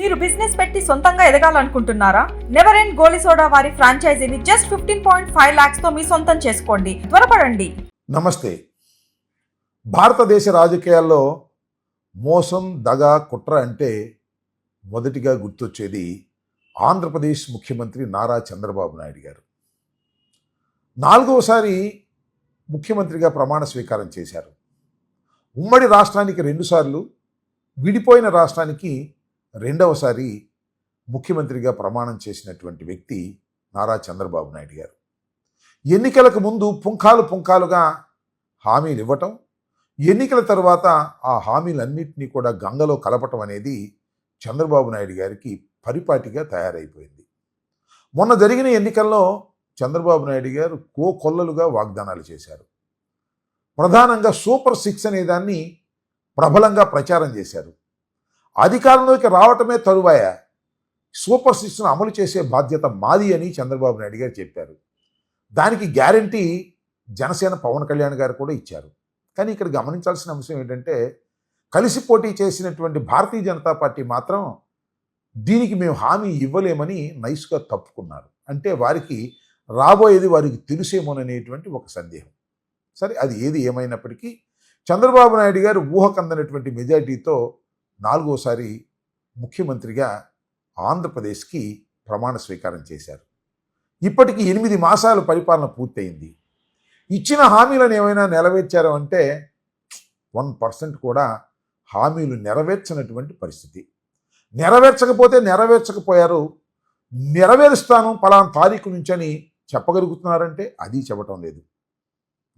మీరు బిజినెస్ పెట్టి సొంతంగా ఎదగాలనుకుంటున్నారా? నెవర్ ఎండ్ గోలీ సోడా వారి ఫ్రాంచైజీని జస్ట్ 15.5 lakhs తో మీ సొంతం చేసుకోండి. త్వరపడండి. నమస్తే. భారతదేశ రాజకీయాల్లో మోసం, దగ, కుట్ర అంటే మొదటిగా గుర్తొచ్చేది ఆంధ్రప్రదేశ్ ముఖ్యమంత్రి నారా చంద్రబాబు నాయుడు గారు. 4వసారి ముఖ్యమంత్రిగా ప్రమాణ స్వీకారం చేశారు. ఉమ్మడి రాష్ట్రానికి 2 సార్లు, విడిపోయిన రాష్ట్రానికి 2వసారి ముఖ్యమంత్రిగా ప్రమాణం చేసినటువంటి వ్యక్తి నారా చంద్రబాబు నాయుడు గారు. ఎన్నికలకు ముందు పుంఖాలుగా హామీలు ఇవ్వటం, ఎన్నికల తర్వాత ఆ హామీలన్నింటినీ కూడా గంగలో కలపటం అనేది చంద్రబాబు నాయుడు గారికి పరిపాటిగా తయారైపోయింది. మొన్న జరిగిన ఎన్నికల్లో చంద్రబాబు నాయుడు గారు కోకొల్లలుగా వాగ్దానాలు చేశారు. ప్రధానంగా సూపర్ 6 అనే దాన్ని ప్రబలంగా ప్రచారం చేశారు. అధికారంలోకి రావటమే తరువాయ సూపర్ 6ను అమలు చేసే బాధ్యత మాది అని చంద్రబాబు నాయుడు గారు చెప్పారు. దానికి గ్యారంటీ జనసేన పవన్ కళ్యాణ్ గారు కూడా ఇచ్చారు. కానీ ఇక్కడ గమనించాల్సిన అంశం ఏంటంటే, కలిసి పోటీ చేసినటువంటి భారతీయ జనతా పార్టీ మాత్రం దీనికి మేము హామీ ఇవ్వలేమని నైస్గా తప్పుకున్నారు. అంటే వారికి రాబోయేది వారికి తెలుసేమోననేటువంటి ఒక సందేహం. సరే, అది ఏది ఏమైనప్పటికీ చంద్రబాబు నాయుడు గారు ఊహకందనటువంటి మెజారిటీతో 4వసారి ముఖ్యమంత్రిగా ఆంధ్రప్రదేశ్కి ప్రమాణ స్వీకారం చేశారు. ఇప్పటికి 8 మాసాలు పరిపాలన పూర్తయింది. ఇచ్చిన హామీలను ఏమైనా నెరవేర్చారు అంటే 1% కూడా హామీలు నెరవేర్చినటువంటి పరిస్థితి. నెరవేర్చకపోయారు. నెరవేరుస్తాను పలానా తారీఖు నుంచి అని చెప్పగలుగుతున్నారంటే అది చెప్పటం లేదు.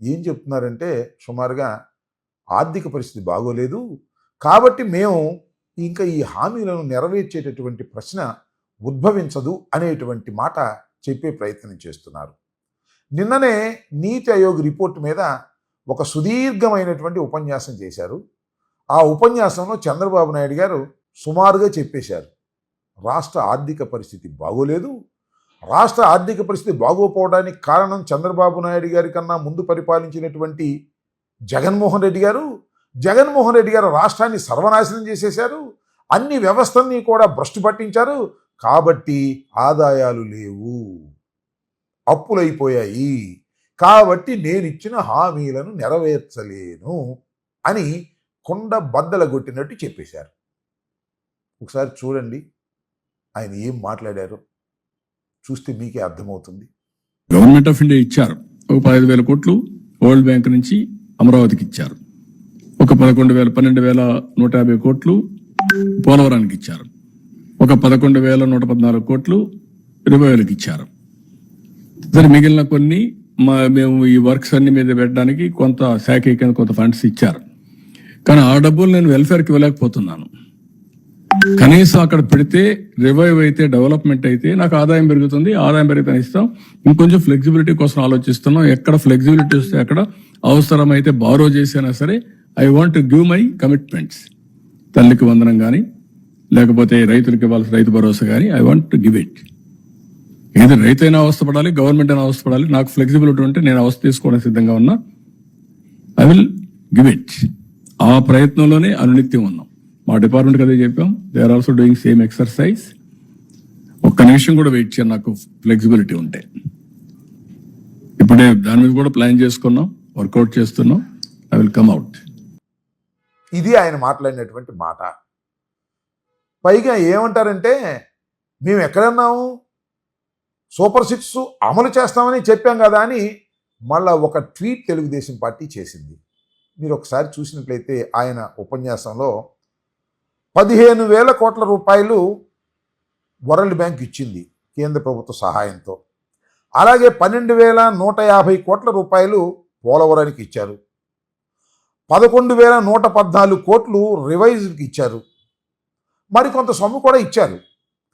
ఏం చెప్తున్నారంటే, సుమారుగా ఆర్థిక పరిస్థితి బాగోలేదు కాబట్టి మేము ఇంకా ఈ హామీలను నెరవేర్చేటటువంటి ప్రశ్న ఉద్భవించదు అనేటువంటి మాట చెప్పే ప్రయత్నం చేస్తున్నారు. నిన్ననే నీతి ఆయోగ్ రిపోర్ట్ మీద ఒక సుదీర్ఘమైనటువంటి ఉపన్యాసం చేశారు. ఆ ఉపన్యాసంలో చంద్రబాబు నాయుడు గారు సుమారుగా చెప్పేశారు, రాష్ట్ర ఆర్థిక పరిస్థితి బాగోలేదు. రాష్ట్ర ఆర్థిక పరిస్థితి బాగోపోవడానికి కారణం చంద్రబాబు నాయుడు గారి కన్నా ముందు పరిపాలించినటువంటి జగన్మోహన్ రెడ్డి గారు. జగన్మోహన్ రెడ్డి గారు రాష్ట్రాన్ని సర్వనాశనం చేసేశారు. అన్ని వ్యవస్థల్ని కూడా భ్రష్టు పట్టించారు. కాబట్టి ఆదాయాలు లేవు, అప్పులైపోయాయి. కాబట్టి నేను ఇచ్చిన హామీలను నెరవేర్చలేను అని కొండ బద్దలగొట్టినట్టు చెప్పేశారు. ఒకసారి చూడండి ఆయన ఏం మాట్లాడారో, చూస్తే మీకే అర్థమవుతుంది. గవర్నమెంట్ ఆఫ్ ఇండియా ఇచ్చారు ఒక 15,000 కోట్లు, వరల్డ్ బ్యాంక్ నుంచి అమరావతికి ఇచ్చారు. ఒక 12,150 కోట్లు పోలవరానికి ఇచ్చారు. ఒక 11,114 కోట్లు రివైవల్కి ఇచ్చారు. సరే, మిగిలిన కొన్ని మేము ఈ వర్క్స్ అన్ని మీద పెట్టడానికి కొంత శాఖ కింద కొంత ఫండ్స్ ఇచ్చారు. కానీ ఆ డబ్బులు నేను వెల్ఫేర్కి ఇవ్వలేకపోతున్నాను. కనీసం అక్కడ పెడితే రివైవ్ అయితే, డెవలప్మెంట్ అయితే నాకు ఆదాయం పెరుగుతుంది. ఆదాయం పెరిగితే ఇస్తాం. ఇంకొంచెం ఫ్లెక్సిబిలిటీ కోసం ఆలోచిస్తున్నాం. ఎక్కడ ఫ్లెక్సిబిలిటీ వస్తే అక్కడ అవసరమైతే బారో చేసినా సరే I want to give my commitments. తల్లికి వందనం కానీ, లేకపోతే రైతులకు ఇవ్వాల్సిన రైతు భరోసా కానీ I want to give it. ఏది రైతైనా అవస్థపడాలి, గవర్నమెంట్ అయినా అవస్థపడాలి. నాకు ఫ్లెక్సిబిలిటీ ఉంటే నేను అవస్థ తీసుకోవడానికి సిద్ధంగా ఉన్నా. I will give it. ఆ ప్రయత్నంలోనే అనునిత్యం ఉన్నాం. మా డిపార్ట్మెంట్ అదే చెప్పాం. They are also doing same exercise. ఒక్క నిమిషం కూడా వెయిట్ చేయాలి నాకు ఫ్లెక్సిబిలిటీ ఉంటే. ఇప్పుడే దాని మీద కూడా ప్లాన్ చేసుకున్నాం, వర్కౌట్ చేస్తున్నాం. I will come out. ఇది ఆయన మాట్లాడినటువంటి మాట. పైగా ఏమంటారంటే, మేము ఎక్కడన్నాము, సూపర్ 6 అమలు చేస్తామని చెప్పాం కదా అని మళ్ళా ఒక ట్వీట్ తెలుగుదేశం పార్టీ చేసింది. మీరు ఒకసారి చూసినట్లయితే ఆయన ఉపన్యాసంలో 15,000 కోట్ల రూపాయలు వరల్డ్ బ్యాంక్ ఇచ్చింది కేంద్ర ప్రభుత్వ సహాయంతో. అలాగే 12,150 కోట్ల రూపాయలు పోలవరానికి ఇచ్చారు. 11,114 కోట్లు రివైజ్కి ఇచ్చారు. మరికొంత సొమ్ము కూడా ఇచ్చారు.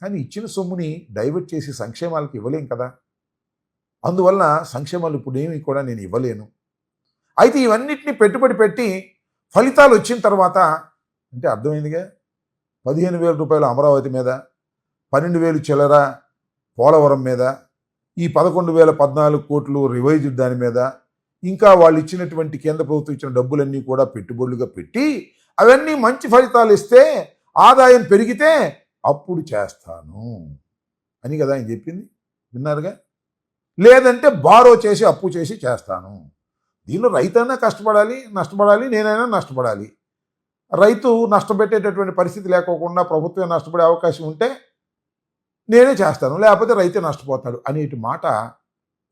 కానీ ఇచ్చిన సొమ్ముని డైవర్ట్ చేసి సంక్షేమాలకు ఇవ్వలేం కదా. అందువలన సంక్షేమాలు ఇప్పుడేమి కూడా నేను ఇవ్వలేను. అయితే ఇవన్నిటిని పెట్టుబడి పెట్టి ఫలితాలు వచ్చిన తర్వాత అంటే అర్థమైందిగా, 15,000 రూపాయలు అమరావతి మీద, 12,000 చిల్లర పోలవరం మీద, ఈ 11,014 కోట్లు రివైజ్డ్ దాని మీద, ఇంకా వాళ్ళు ఇచ్చినటువంటి కేంద్ర ప్రభుత్వం ఇచ్చిన డబ్బులన్నీ కూడా పెట్టుబడులుగా పెట్టి అవన్నీ మంచి ఫలితాలు ఇస్తే, ఆదాయం పెరిగితే అప్పుడు చేస్తాను అని కదా ఆయన చెప్పింది. విన్నారుగా? లేదంటే బారో చేసి అప్పు చేసి చేస్తాను. దీనిలో రైతైనా కష్టపడాలి, నష్టపడాలి, నేనైనా నష్టపడాలి. రైతు నష్టపెట్టేటటువంటి పరిస్థితి లేకోకుండా ప్రభుత్వం నష్టపడే అవకాశం ఉంటే నేనే చేస్తాను, లేకపోతే రైతే నష్టపోతాడు అనేటి మాట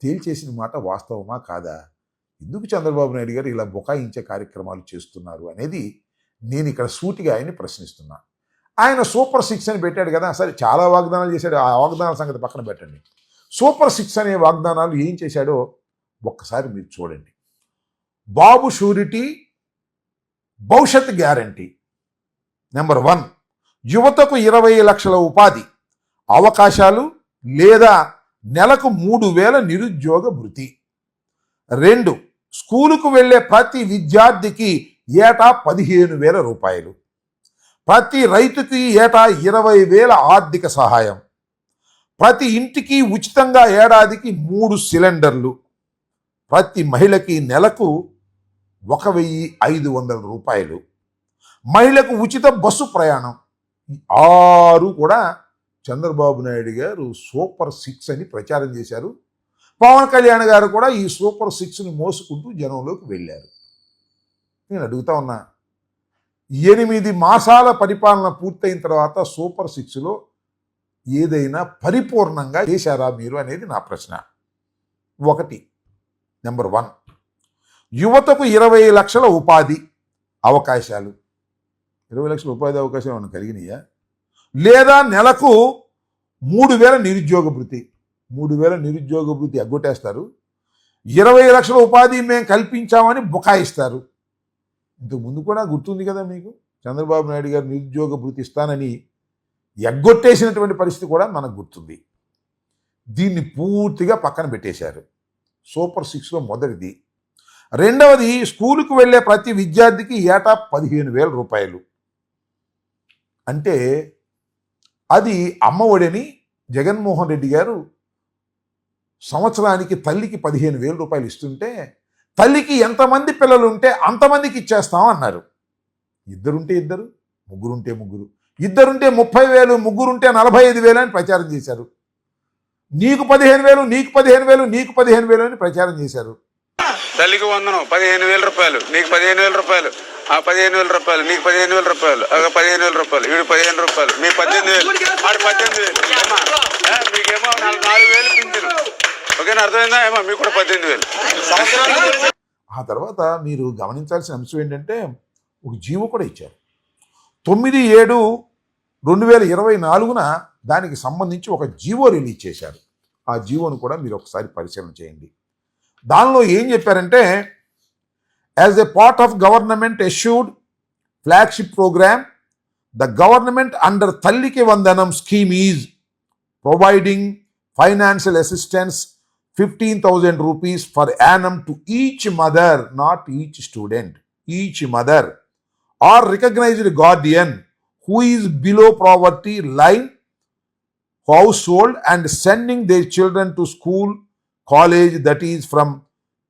తేల్చేసిన మాట వాస్తవమా కాదా? ఎందుకు చంద్రబాబు నాయుడు గారు ఇలా బుకాయించే కార్యక్రమాలు చేస్తున్నారు అనేది నేను ఇక్కడ సూటిగా ఆయన్ని ప్రశ్నిస్తున్నా. ఆయన సూపర్ 6 అని పెట్టాడు కదా, సరే చాలా వాగ్దానాలు చేశాడు, ఆ వాగ్దానాల సంగతి పక్కన పెట్టండి. సూపర్ 6 అనే వాగ్దానాలు ఏం చేశాడో ఒక్కసారి మీరు చూడండి. బాబు షూరిటీ, భవిష్యత్ గ్యారంటీ. నెంబర్ 1, యువతకు 20 లక్షల ఉపాధి అవకాశాలు లేదా నెలకు 3,000 నిరుద్యోగ భృతి. 2, స్కూలుకు వెళ్ళే ప్రతి విద్యార్థికి ఏటా 15,000 రూపాయలు. ప్రతి రైతుకి ఏటా 20,000 ఆర్థిక సహాయం. ప్రతి ఇంటికి ఉచితంగా ఏడాదికి 3 సిలిండర్లు. ప్రతి మహిళకి నెలకు 1,500 రూపాయలు. మహిళకు ఉచిత బస్సు ప్రయాణం. ఈ 6 కూడా చంద్రబాబు నాయుడు గారు సూపర్ 6 అని ప్రచారం చేశారు. పవన్ కళ్యాణ్ గారు కూడా ఈ సూపర్ 6ని మోసుకుంటూ జనంలోకి వెళ్ళారు. నేను అడుగుతా ఉన్నా, 8 మాసాల పరిపాలన పూర్తయిన తర్వాత సూపర్ 6లో ఏదైనా పరిపూర్ణంగా చేశారా మీరు అనేది నా ప్రశ్న. 1, నెంబర్ 1, యువతకు 20 లక్షల ఉపాధి అవకాశాలు. 20 లక్షల ఉపాధి అవకాశాలు ఏమైనా కలిగినాయా? లేదా నెలకు 3,000 నిరుద్యోగ భృతి. 3,000 నిరుద్యోగ భృతి ఎగ్గొట్టేస్తారు. 20 లక్షల ఉపాధి మేము కల్పించామని బుకాయిస్తారు. ఇంతకు ముందు కూడా గుర్తుంది కదా మీకు, చంద్రబాబు నాయుడు గారు నిరుద్యోగ భృతి ఇస్తానని ఎగ్గొట్టేసినటువంటి పరిస్థితి కూడా మనకు గుర్తుంది. దీన్ని పూర్తిగా పక్కన పెట్టేశారు. సూపర్ 6లో మొదటిది. 2వది, స్కూలుకు వెళ్ళే ప్రతి విద్యార్థికి ఏటా 15,000 రూపాయలు. అంటే అది అమ్మఒడని జగన్మోహన్ రెడ్డి గారు సంవత్సరానికి తల్లికి 15,000 రూపాయలు ఇస్తుంటే, తల్లికి ఎంతమంది పిల్లలు ఉంటే అంతమందికి ఇచ్చేస్తాం అన్నారు. 2 ఉంటే 2, 3 ఉంటే 3, 2 ఉంటే 30,000, 3 ఉంటే 45,000 అని ప్రచారం చేశారు. నీకు 15,000, నీకు 15,000, నీకు 15,000 అని ప్రచారం చేశారు. తల్లికి 15,000 రూపాయలు, నీకు 15,000 రూపాయలు, ఆ 15,000 రూపాయలు, నీకు 15,000 రూపాయలు, 15,000 రూపాయలు, వీడు 15 రూపాయలు, మీ 18,000, ఆడు 18,000, మీకేమో 4,000 పింఛను. ఓకేనా, అర్థమైందా? ఏమో మీకు కూడా 18,000. ఆ తర్వాత మీరు గమనించాల్సిన అంశం ఏంటంటే, ఒక జీవో కూడా ఇచ్చారు. 9/7/2024 దానికి సంబంధించి ఒక జీవో రిలీజ్ చేశారు. ఆ జీవోను కూడా మీరు ఒకసారి పరిశీలన చేయండి. దానిలో ఏం చెప్పారంటే, as a part of government assured flagship programme, the government under Thalliki Vandanam scheme is providing financial assistance 15,000 rupees for annum to each mother, not each student, each mother or recognized guardian who is below poverty line household and sending their children to school, college, that is from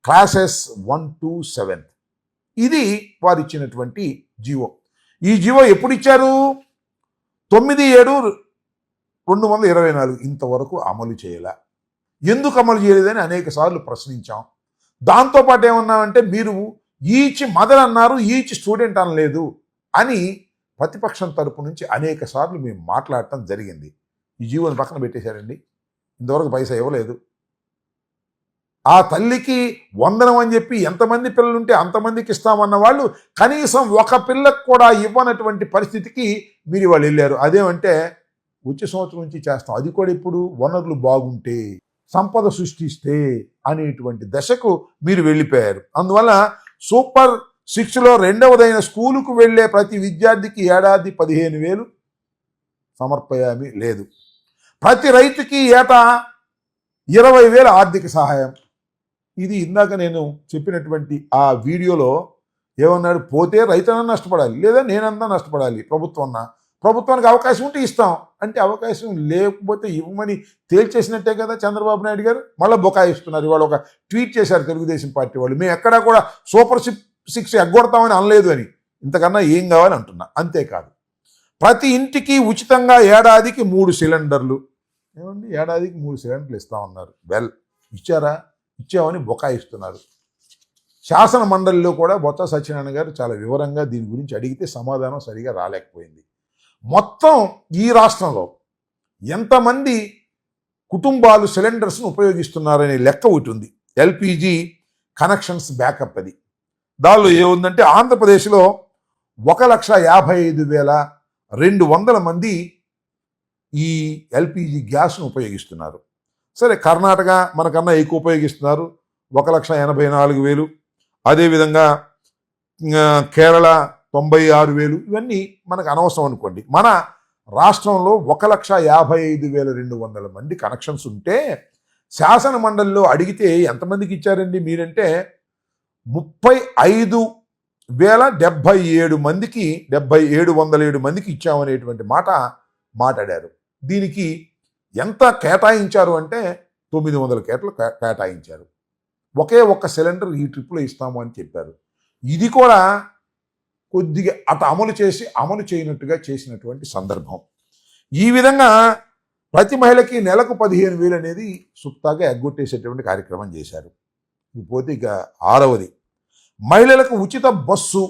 classes 1 to 7. ఇది వారు ఇచ్చినటువంటి GO. ఈ GO ఎప్పుడు ఇచ్చారు? 9/7/2024. ఇంతవరకు అమలు చేయాల. ఎందుకు అమలు చేయలేదని అనేక సార్లు ప్రశ్నించాం. దాంతోపాటు ఏమన్నామంటే, మీరు ఈచ్ మదర్ అన్నారు, ఈచ్ స్టూడెంట్ అనలేదు అని ప్రతిపక్షం తరపు నుంచి అనేక సార్లు మేము మాట్లాడటం జరిగింది. ఈ జీవోని పక్కన పెట్టేశారండి. ఇంతవరకు పైసా ఇవ్వలేదు. ఆ తల్లికి వందనం అని చెప్పి ఎంతమంది పిల్లలుంటే అంతమందికి ఇస్తామన్న వాళ్ళు కనీసం ఒక పిల్లకు కూడా ఇవ్వనటువంటి పరిస్థితికి మీరు వాళ్ళు వెళ్ళారు. అదేమంటే, వచ్చే సంవత్సరం నుంచి చేస్తాం, అది కూడా ఇప్పుడు వనరులు బాగుంటే, సంపద సృష్టిస్తే అనేటువంటి దశకు మీరు వెళ్ళిపోయారు. అందువల్ల సూపర్ 6లో 2వదైన స్కూలుకు వెళ్ళే ప్రతి విద్యార్థికి ఏడాది 15,000 సమర్పయామి లేదు. ప్రతి రైతుకి ఏటా 20,000 ఆర్థిక సహాయం. ఇది ఇందాక నేను చెప్పినటువంటి ఆ వీడియోలో ఏమన్నాడు, పోతే రైతన్నా నష్టపడాలి, లేదా నేనన్నా నష్టపడాలి, ప్రభుత్వానికి అవకాశం ఉంటే ఇస్తాం అంటే, అవకాశం లేకపోతే ఇవ్వమని తేల్చేసినట్టే కదా చంద్రబాబు నాయుడు గారు. మళ్ళీ బొకాయిస్తున్నారు. ఇవాళ ఒక ట్వీట్ చేశారు తెలుగుదేశం పార్టీ వాళ్ళు, మేము ఎక్కడా కూడా సూపర్ 6 ఎగ్గొడతామని అనలేదు అని. ఇంతకన్నా ఏం కావాలని అంటున్నా. అంతేకాదు, ప్రతి ఇంటికి ఉచితంగా ఏడాదికి 3 సిలిండర్లు. ఏమండి, ఏడాదికి 3 సిలిండర్లు ఇస్తా ఉన్నారు. ఇచ్చారా? ఇచ్చామని బొకాయిస్తున్నారు. శాసన మండలిలో కూడా బొత్స సత్యనారాయణ గారు చాలా వివరంగా దీని గురించి అడిగితే సమాధానం సరిగా రాలేకపోయింది. మొత్తం ఈ రాష్ట్రంలో ఎంతమంది కుటుంబాలు సిలిండర్స్ను ఉపయోగిస్తున్నారనే లెక్క ఒకటి ఉంది. ఎల్పిజి కనెక్షన్స్ బ్యాకప్ అది. దానిలో ఏముందంటే ఆంధ్రప్రదేశ్లో 1,55,200 మంది ఈ ఎల్పిజి గ్యాస్ను ఉపయోగిస్తున్నారు. సరే, కర్ణాటక మనకన్నా ఎక్కువ ఉపయోగిస్తున్నారు, 1,84,000. అదేవిధంగా కేరళ 96,000. ఇవన్నీ మనకు అనవసరం అనుకోండి. మన రాష్ట్రంలో 1,55,200 మంది కనెక్షన్స్ ఉంటే శాసన మండలిలో అడిగితే ఎంతమందికి ఇచ్చారండి మీరంటే 35,077 మందికి 707 మందికి ఇచ్చామనేటువంటి మాట మాట్లాడారు. దీనికి ఎంత కేటాయించారు అంటే 900 కోట్లు కేటాయించారు. ఒకే ఒక్క సిలిండర్ ఈ ట్రిప్లో ఇస్తాము అని చెప్పారు. ఇది కూడా కొద్దిగా అమలు చేయనట్టుగా చేసినటువంటి సందర్భం. ఈ విధంగా ప్రతి మహిళకి నెలకు 15,000 అనేది సుప్తాగా ఎగ్గొట్టేసేటువంటి కార్యక్రమం చేశారు. పోతే ఇక 6వది, మహిళలకు ఉచిత బస్సు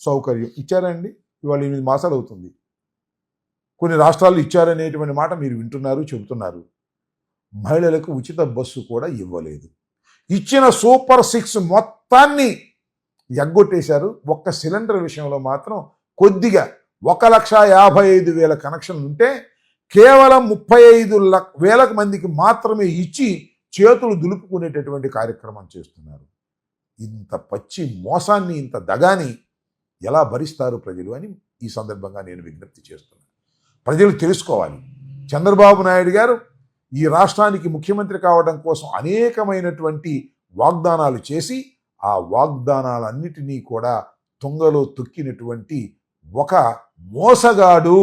సౌకర్యం ఇచ్చారండి. ఇవాళ 8 మాసాలు అవుతుంది. కొన్ని రాష్ట్రాల్లో ఇచ్చారనేటువంటి మాట మీరు వింటున్నారు, చెబుతున్నారు. మహిళలకు ఉచిత బస్సు కూడా ఇవ్వలేదు. ఇచ్చిన సూపర్ 6 మొత్తాన్ని ఎగ్గొట్టేశారు. ఒక్క సిలిండర్ విషయంలో మాత్రం కొద్దిగా 1,55,000 కనెక్షన్లు ఉంటే కేవలం 35,000 మందికి మాత్రమే ఇచ్చి చేతులు దులుపుకునేటటువంటి కార్యక్రమం చేస్తున్నారు. ఇంత పచ్చి మోసాన్ని, ఇంత దగాని ఎలా భరిస్తారు ప్రజలు అని ఈ సందర్భంగా నేను విజ్ఞప్తి చేస్తున్నాను. ప్రజలు తెలుసుకోవాలి. చంద్రబాబు నాయుడు గారు ఈ రాష్ట్రానికి ముఖ్యమంత్రి కావడం కోసం అనేకమైనటువంటి వాగ్దానాలు చేసి ఆ వాగ్దానాలన్నిటినీ కూడా తుంగలో తొక్కినటువంటి ఒక మోసగాడు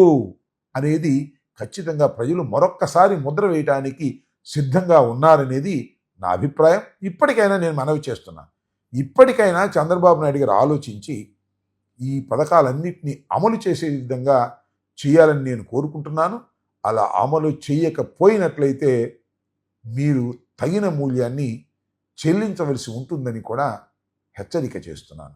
అనేది ఖచ్చితంగా ప్రజలు మరొక్కసారి ముద్ర వేయటానికి సిద్ధంగా ఉన్నారనేది నా అభిప్రాయం. ఇప్పటికైనా నేను మనవి చేస్తున్నా, ఇప్పటికైనా చంద్రబాబు నాయుడు గారు ఆలోచించి ఈ పథకాలన్నింటినీ అమలు చేసే విధంగా చేయాలని నేను కోరుకుంటున్నాను. అలా అమలు చేయకపోయినట్లయితే మీరు తగిన మూల్యాన్ని చెల్లించవలసి ఉంటుందని కూడా హెచ్చరిక చేస్తున్నాను.